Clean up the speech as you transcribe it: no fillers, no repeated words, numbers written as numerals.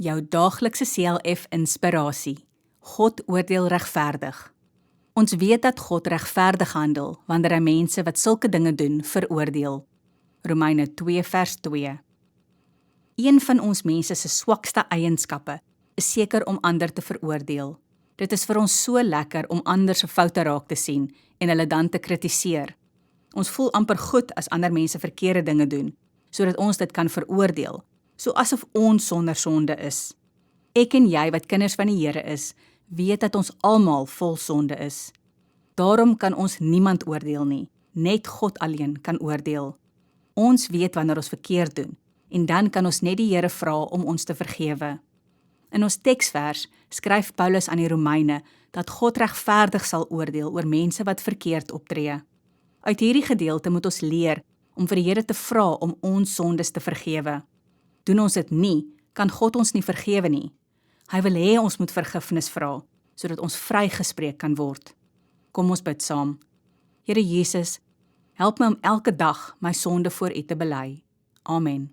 Jou daaglikse CLF inspirasie. God oordeel regverdig. Ons weet dat God regverdig handel wanneer hy mense wat sulke dinge doen veroordeel. Romeine 2 vers 2. Een van ons mense se swakste eienskappe is seker om ander te veroordeel. Dit is vir ons so lekker om ander se foute raak te sien en hulle dan te kritiseer. Ons voel amper goed as ander mense verkeerde dinge doen, sodat ons dit kan veroordeel, so asof ons sonder sonde is. Ek en jy wat kinders van die Here is, weet dat ons almal vol sonde is. Daarom kan ons niemand oordeel nie, net God alleen kan oordeel. Ons weet wanneer ons verkeerd doen, en dan kan ons net die Here vra om ons te vergewe. In ons teksvers skryf Paulus aan die Romeine dat God regverdig sal oordeel oor mense wat verkeerd optree. Uit hierdie gedeelte moet ons leer om vir die Here te vra om ons sondes te vergewe. Doen ons dit nie, kan God ons nie vergewe nie. Hy wil hê ons moet vergifnis vra, sodat ons vrygespreek kan word. Kom ons bid saam. Here Jesus, help my om elke dag my sonde voor U te bely. Amen.